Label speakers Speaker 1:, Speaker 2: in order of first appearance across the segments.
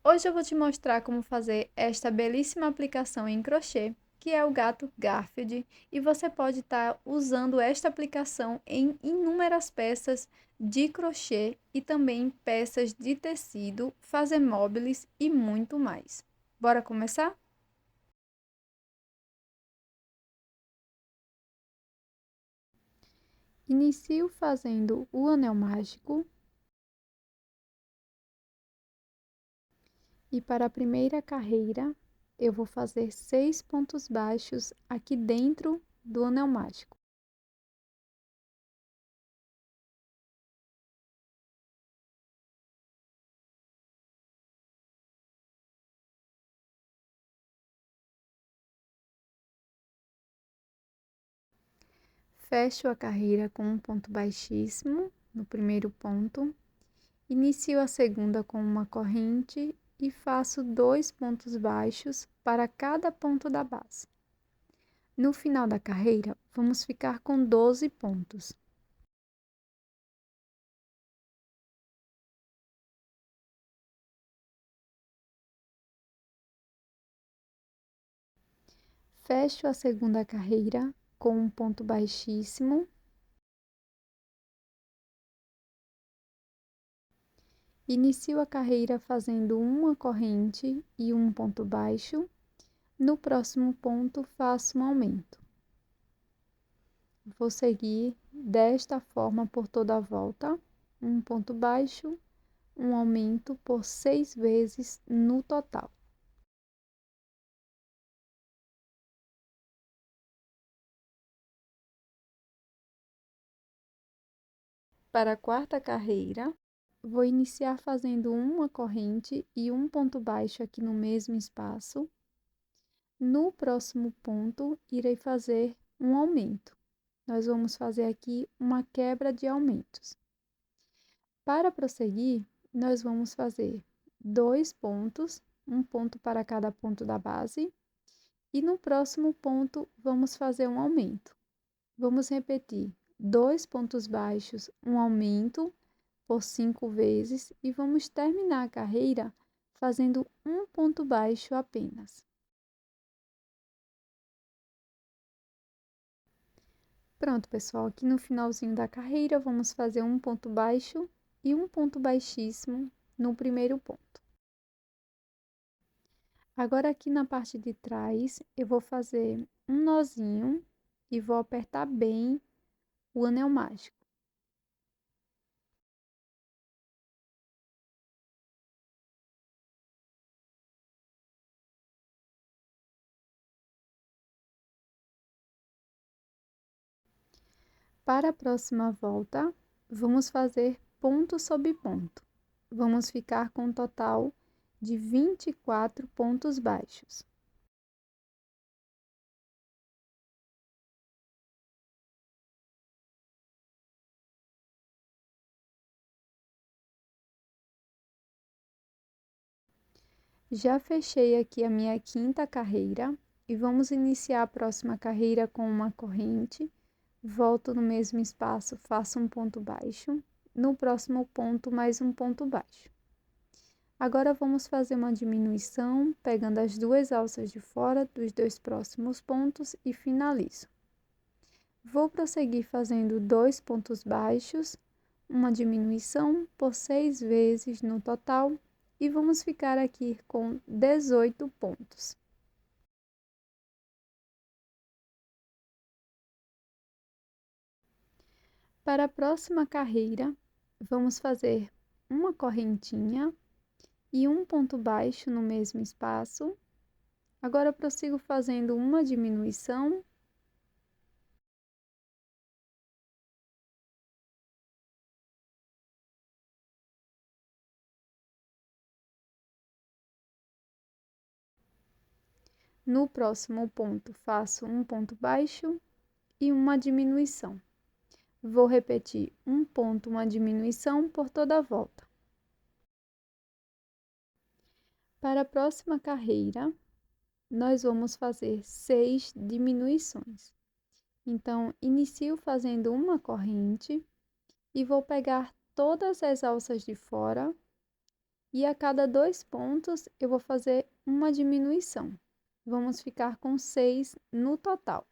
Speaker 1: Hoje eu vou te mostrar como fazer esta belíssima aplicação em crochê, que é o gato Garfield, e você pode estar usando esta aplicação em inúmeras peças de crochê e também peças de tecido, fazer móveis e muito mais. Bora começar? Inicio fazendo o anel mágico. E para a primeira carreira, eu vou fazer 6 pontos baixos aqui dentro do anel mágico. Fecho a carreira com um ponto baixíssimo no primeiro ponto. Inicio a segunda com uma corrente e faço 2 pontos baixos para cada ponto da base. No final da carreira, vamos ficar com 12 pontos. Fecho a segunda carreira com um ponto baixíssimo. Inicio a carreira fazendo uma corrente e um ponto baixo. No próximo ponto, faço um aumento. Vou seguir desta forma por toda a volta, um ponto baixo, um aumento por 6 vezes no total. Para a quarta carreira, vou iniciar fazendo uma corrente e um ponto baixo aqui no mesmo espaço. No próximo ponto, irei fazer um aumento. Nós vamos fazer aqui uma quebra de aumentos. Para prosseguir, nós vamos fazer 2 pontos, um ponto para cada ponto da base, e no próximo ponto vamos fazer um aumento. Vamos repetir 2 pontos baixos, um aumento por 5 vezes e vamos terminar a carreira fazendo um ponto baixo apenas. Pronto, pessoal, aqui no finalzinho da carreira vamos fazer um ponto baixo e um ponto baixíssimo no primeiro ponto. Agora aqui na parte de trás eu vou fazer um nozinho e vou apertar bem o anel mágico. Para a próxima volta, vamos fazer ponto sobre ponto. Vamos ficar com um total de 24 pontos baixos. Já fechei aqui a minha quinta carreira e vamos iniciar a próxima carreira com uma corrente. Volto no mesmo espaço, faço um ponto baixo. No próximo ponto, mais um ponto baixo. Agora, vamos fazer uma diminuição, pegando as 2 alças de fora dos 2 próximos pontos e finalizo. Vou prosseguir fazendo 2 pontos baixos, uma diminuição por 6 vezes no total e vamos ficar aqui com 18 pontos. Para a próxima carreira, vamos fazer uma correntinha e um ponto baixo no mesmo espaço. Agora, prossigo fazendo uma diminuição. No próximo ponto, faço um ponto baixo e uma diminuição. Vou repetir um ponto, uma diminuição por toda a volta. Para a próxima carreira, nós vamos fazer 6 diminuições. Então, inicio fazendo uma corrente e vou pegar todas as alças de fora E a cada 2 pontos, eu vou fazer uma diminuição. Vamos ficar com 6 no total.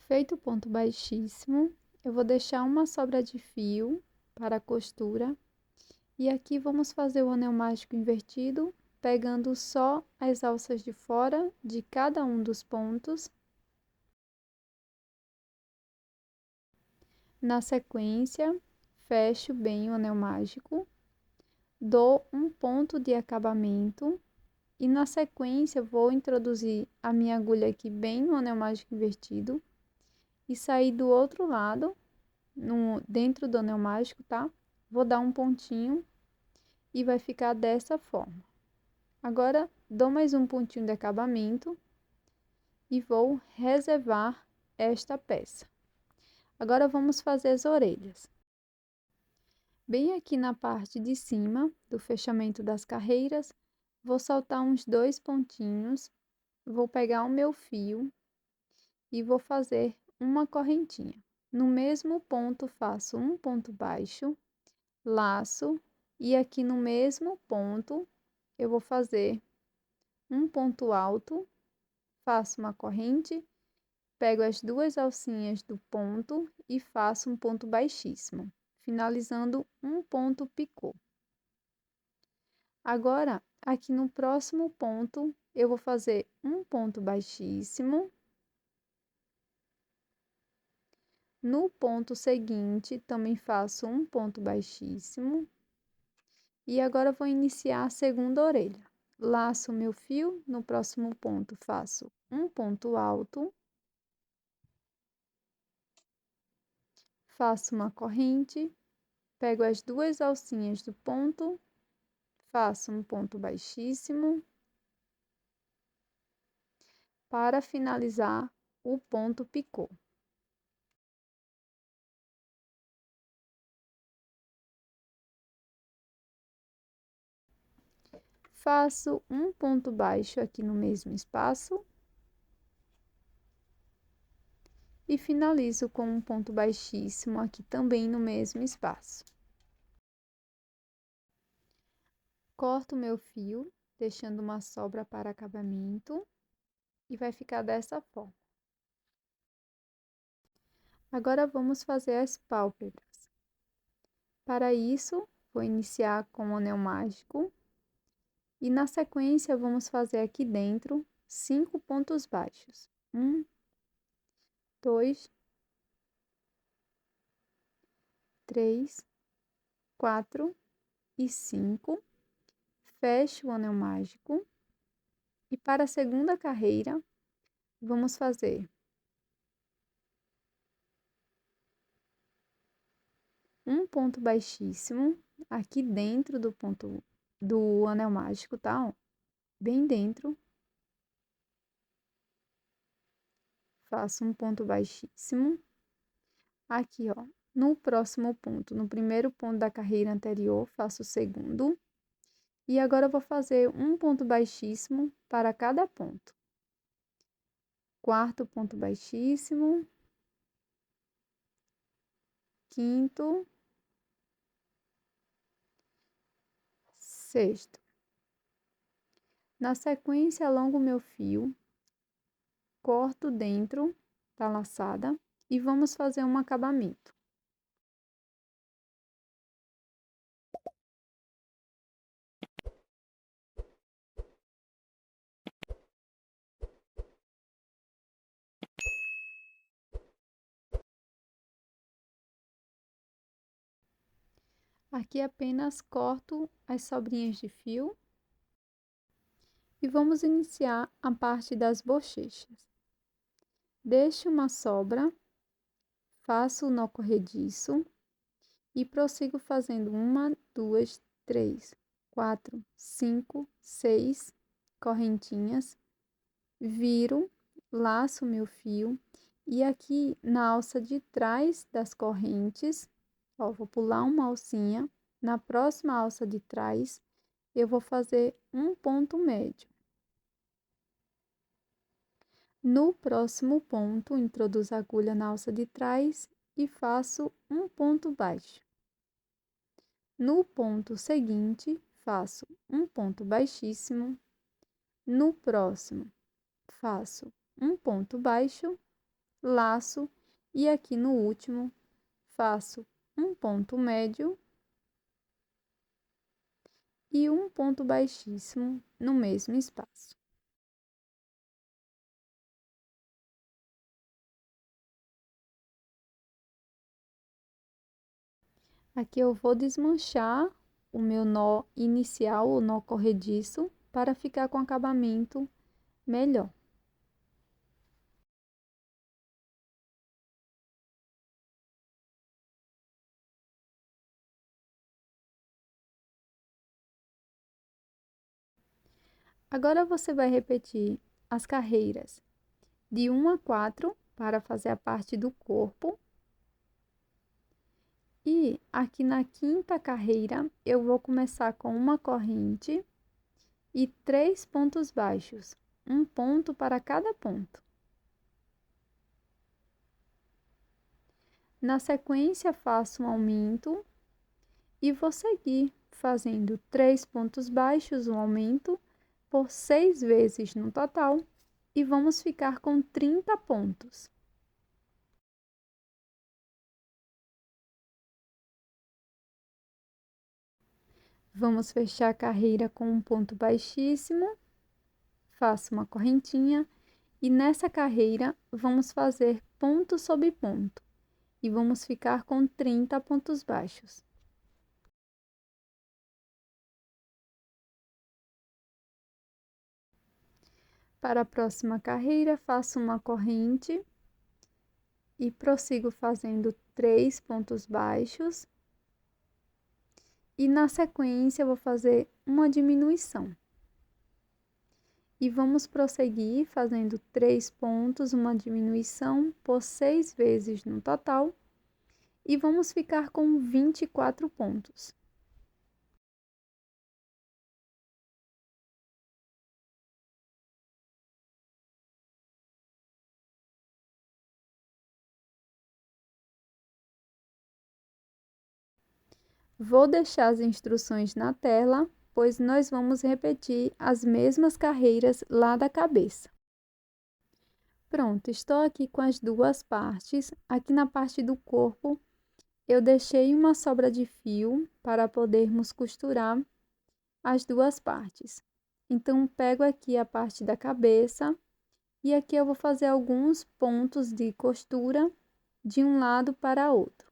Speaker 1: Feito o ponto baixíssimo, eu vou deixar uma sobra de fio para a costura. E aqui vamos fazer o anel mágico invertido, pegando só as alças de fora de cada um dos pontos. Na sequência, fecho bem o anel mágico, dou um ponto de acabamento e na sequência vou introduzir a minha agulha aqui bem no anel mágico invertido e sair do outro lado, dentro do anel mágico, tá? Vou dar um pontinho e vai ficar dessa forma. Agora, dou mais um pontinho de acabamento e vou reservar esta peça. Agora, vamos fazer as orelhas. Bem aqui na parte de cima do fechamento das carreiras, vou soltar uns 2 pontinhos, vou pegar o meu fio e vou fazer uma correntinha. No mesmo ponto, faço um ponto baixo, laço, e aqui no mesmo ponto, eu vou fazer um ponto alto, faço uma corrente, pego as 2 alcinhas do ponto e faço um ponto baixíssimo, finalizando um ponto picô. Agora, aqui no próximo ponto, eu vou fazer um ponto baixíssimo. No ponto seguinte, também faço um ponto baixíssimo. E agora, vou iniciar a segunda orelha. Laço meu fio, no próximo ponto faço um ponto alto. Faço uma corrente, pego as 2 alcinhas do ponto, faço um ponto baixíssimo. Para finalizar o ponto picô. Faço um ponto baixo aqui no mesmo espaço. E finalizo com um ponto baixíssimo aqui também no mesmo espaço. Corto meu fio, deixando uma sobra para acabamento. E vai ficar dessa forma. Agora, vamos fazer as pálpebras. Para isso, vou iniciar com o anel mágico. E na sequência, vamos fazer aqui dentro 5 pontos baixos. 1, 2, 3, 4 e 5. Fecho o anel mágico. E para a segunda carreira, vamos fazer um ponto baixíssimo aqui dentro do ponto do anel mágico, tá? Ó, bem dentro. Faço um ponto baixíssimo. Aqui, ó, no próximo ponto, no primeiro ponto da carreira anterior, faço o segundo. E agora, eu vou fazer um ponto baixíssimo para cada ponto. Quarto ponto baixíssimo. Quinto. Sexto. Na sequência, alongo meu fio, corto dentro da laçada e vamos fazer um acabamento. Aqui apenas corto as sobrinhas de fio e vamos iniciar a parte das bochechas. Deixo uma sobra, faço o nó corrediço e prossigo fazendo 1, 2, 3, 4, 5, 6 correntinhas, viro, laço meu fio e aqui na alça de trás das correntes, ó, vou pular uma alcinha, na próxima alça de trás eu vou fazer um ponto médio. No próximo ponto, introduzo a agulha na alça de trás e faço um ponto baixo. No ponto seguinte, faço um ponto baixíssimo. No próximo, faço um ponto baixo, laço e aqui no último, faço um ponto médio e um ponto baixíssimo no mesmo espaço. Aqui eu vou desmanchar o meu nó inicial, o nó corrediço, para ficar com acabamento melhor. Agora você vai repetir as carreiras de 1 a 4 para fazer a parte do corpo. E aqui na quinta carreira, eu vou começar com uma corrente e 3 pontos baixos, um ponto para cada ponto. Na sequência, faço um aumento e vou seguir fazendo 3 pontos baixos, um aumento, por 6 vezes no total, e vamos ficar com 30 pontos. Vamos fechar a carreira com um ponto baixíssimo, faço uma correntinha e nessa carreira vamos fazer ponto sobre ponto e vamos ficar com 30 pontos baixos. Para a próxima carreira, faço uma corrente e prossigo fazendo 3 pontos baixos. E na sequência, eu vou fazer uma diminuição. E vamos prosseguir fazendo 3 pontos, uma diminuição por 6 vezes no total. E vamos ficar com 24 pontos. Vou deixar as instruções na tela, pois nós vamos repetir as mesmas carreiras lá da cabeça. Pronto, estou aqui com as duas partes. Aqui na parte do corpo, eu deixei uma sobra de fio para podermos costurar as duas partes. Então, pego aqui a parte da cabeça e aqui eu vou fazer alguns pontos de costura de um lado para outro.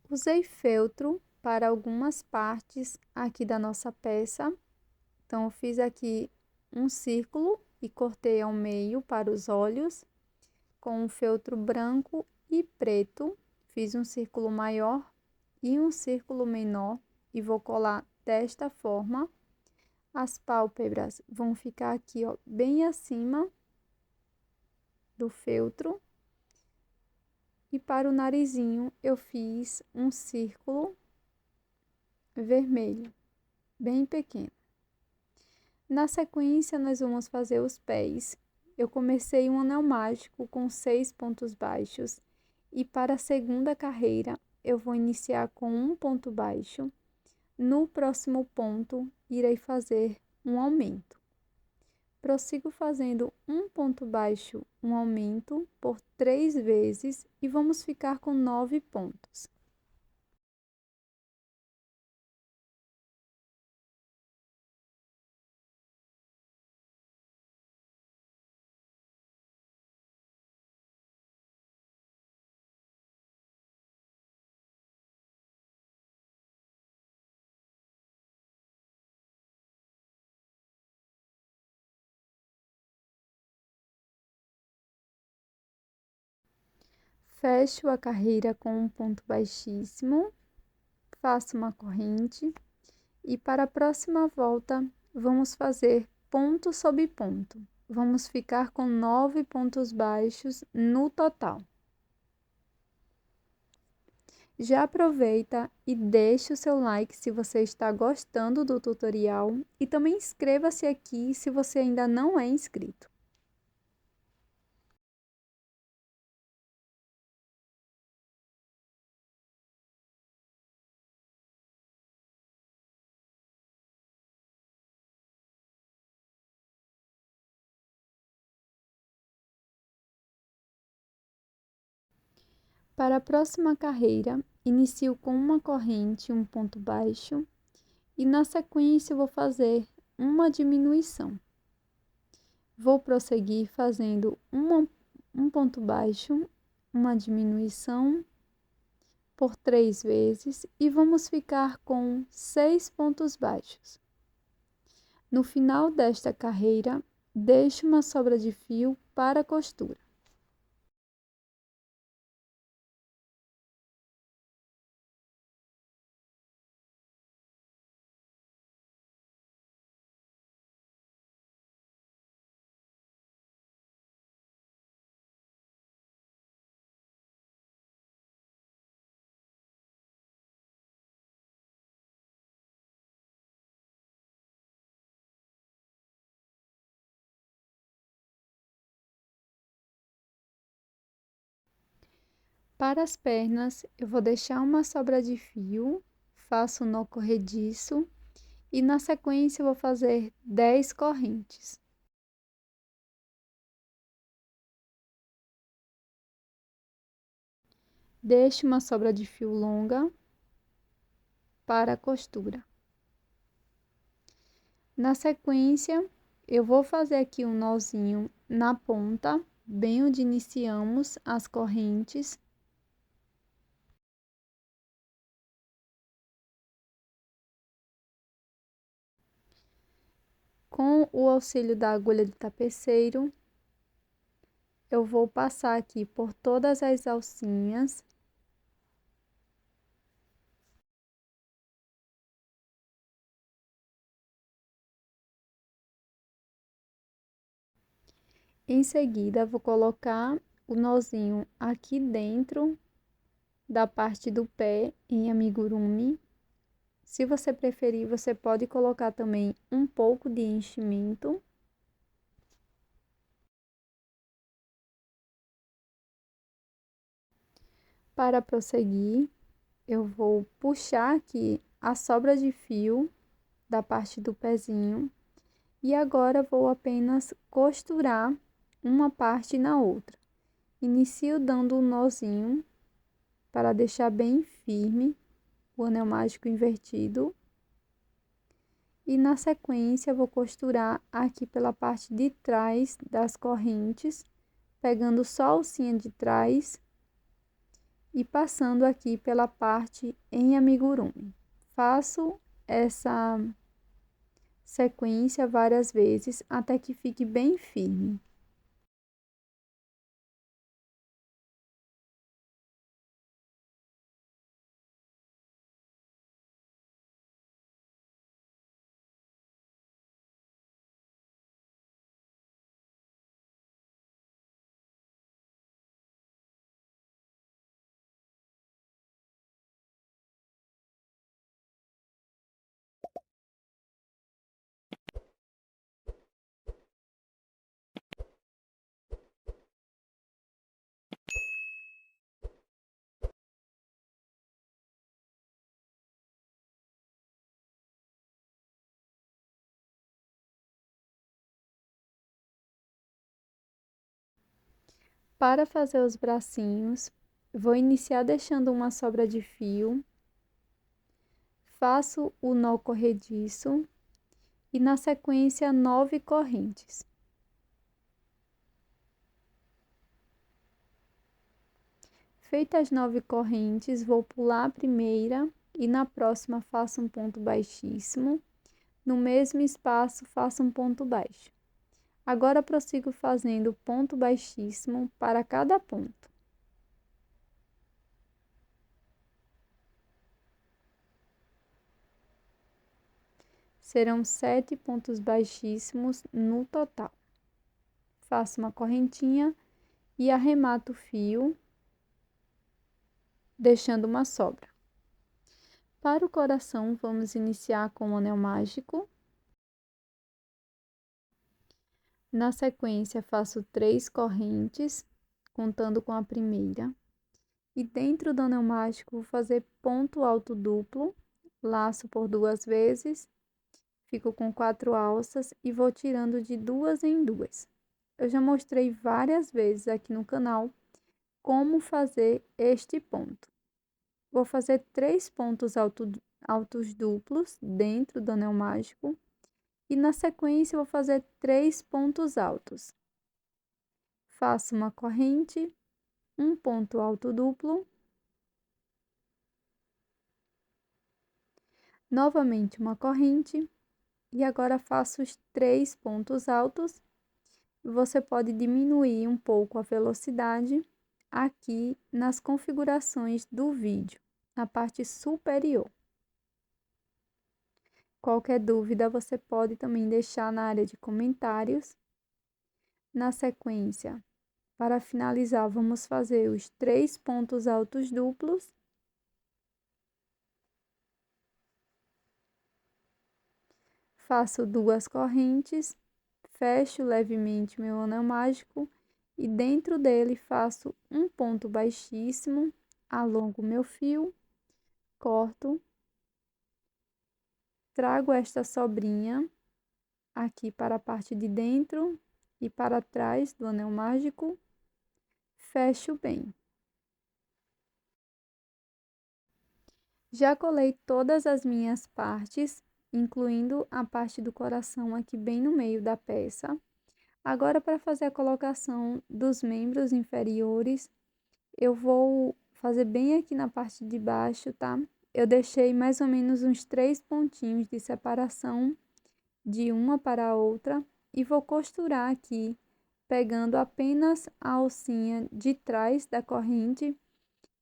Speaker 1: Usei feltro para algumas partes aqui da nossa peça. Então, eu fiz aqui um círculo e cortei ao meio para os olhos com um feltro branco e preto. Fiz um círculo maior e um círculo menor e vou colar desta forma. As pálpebras vão ficar aqui, ó, bem acima do feltro. E para o narizinho, eu fiz um círculo vermelho, bem pequeno. Na sequência, nós vamos fazer os pés. Eu comecei um anel mágico com 6 pontos baixos. E para a segunda carreira, eu vou iniciar com um ponto baixo. No próximo ponto, irei fazer um aumento. Prossigo fazendo um ponto baixo, um aumento por 3 vezes e vamos ficar com 9 pontos. Fecho a carreira com um ponto baixíssimo, faço uma corrente e para a próxima volta vamos fazer ponto sobre ponto. Vamos ficar com 9 pontos baixos no total. Já aproveita e deixa o seu like se você está gostando do tutorial e também inscreva-se aqui se você ainda não é inscrito. Para a próxima carreira, inicio com uma corrente, um ponto baixo, e na sequência eu vou fazer uma diminuição. Vou prosseguir fazendo um ponto baixo, uma diminuição por 3 vezes e vamos ficar com 6 pontos baixos. No final desta carreira, deixe uma sobra de fio para a costura. Para as pernas, eu vou deixar uma sobra de fio, faço um nó corrediço e na sequência eu vou fazer 10 correntes. Deixe uma sobra de fio longa para a costura. Na sequência, eu vou fazer aqui um nozinho na ponta, bem onde iniciamos as correntes. Com o auxílio da agulha de tapeceiro, eu vou passar aqui por todas as alcinhas. Em seguida, vou colocar o nozinho aqui dentro da parte do pé em amigurumi. Se você preferir, você pode colocar também um pouco de enchimento. Para prosseguir, eu vou puxar aqui a sobra de fio da parte do pezinho e agora vou apenas costurar uma parte na outra. Inicio dando um nozinho para deixar bem firme o anel mágico invertido e na sequência vou costurar aqui pela parte de trás das correntes, pegando só a alcinha de trás e passando aqui pela parte em amigurumi. Faço essa sequência várias vezes até que fique bem firme. Para fazer os bracinhos, vou iniciar deixando uma sobra de fio, faço o nó corrediço e na sequência 9 correntes. Feitas as 9 correntes, vou pular a primeira e na próxima faço um ponto baixíssimo. No mesmo espaço, faço um ponto baixo. Agora, prossigo fazendo ponto baixíssimo para cada ponto. Serão 7 pontos baixíssimos no total. Faço uma correntinha e arremato o fio, deixando uma sobra. Para o coração, vamos iniciar com o anel mágico. Na sequência, faço 3 correntes, contando com a primeira. E dentro do anel mágico, vou fazer ponto alto duplo, laço por 2 vezes, fico com 4 alças e vou tirando de 2 em 2. Eu já mostrei várias vezes aqui no canal como fazer este ponto. Vou fazer 3 pontos altos duplos dentro do anel mágico e na sequência vou fazer 3 pontos altos. Faço uma corrente, um ponto alto duplo, novamente uma corrente e agora faço os 3 pontos altos. Você pode diminuir um pouco a velocidade aqui nas configurações do vídeo, na parte superior. Qualquer dúvida, você pode também deixar na área de comentários. Na sequência, para finalizar, vamos fazer os 3 pontos altos duplos. Faço 2 correntes, fecho levemente meu anel mágico e dentro dele faço um ponto baixíssimo, alongo meu fio, corto, trago esta sobrinha aqui para a parte de dentro e para trás do anel mágico, fecho bem. Já colei todas as minhas partes, incluindo a parte do coração aqui bem no meio da peça. Agora, para fazer a colocação dos membros inferiores, eu vou fazer bem aqui na parte de baixo, tá? Eu deixei mais ou menos uns 3 pontinhos de separação de uma para a outra e vou costurar aqui, pegando apenas a alcinha de trás da corrente.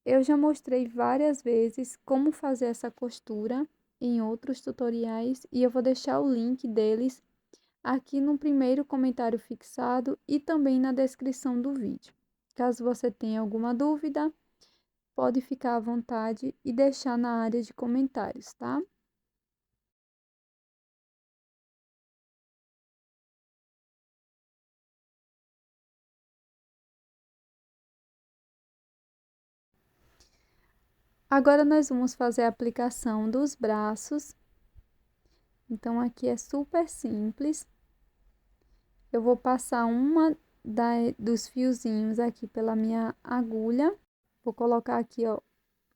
Speaker 1: Eu já mostrei várias vezes como fazer essa costura em outros tutoriais e eu vou deixar o link deles aqui no primeiro comentário fixado e também na descrição do vídeo. Caso você tenha alguma dúvida, pode ficar à vontade e deixar na área de comentários, tá? Agora, nós vamos fazer a aplicação dos braços. Então, aqui é super simples. Eu vou passar dos fiozinhos aqui pela minha agulha. Vou colocar aqui, ó,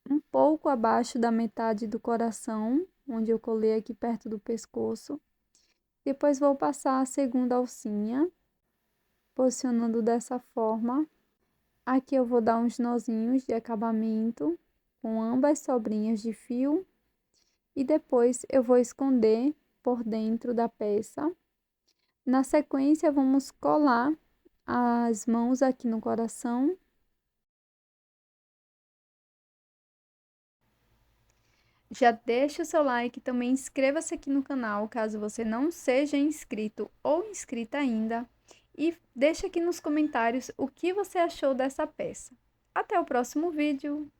Speaker 1: um pouco abaixo da metade do coração, onde eu colei aqui perto do pescoço. Depois, vou passar a segunda alcinha, posicionando dessa forma. Aqui eu vou dar uns nozinhos de acabamento com ambas sobrinhas de fio. E depois eu vou esconder por dentro da peça. Na sequência, vamos colar as mãos aqui no coração. Já deixa o seu like, também inscreva-se aqui no canal, caso você não seja inscrito ou inscrita ainda. E deixa aqui nos comentários o que você achou dessa peça. Até o próximo vídeo!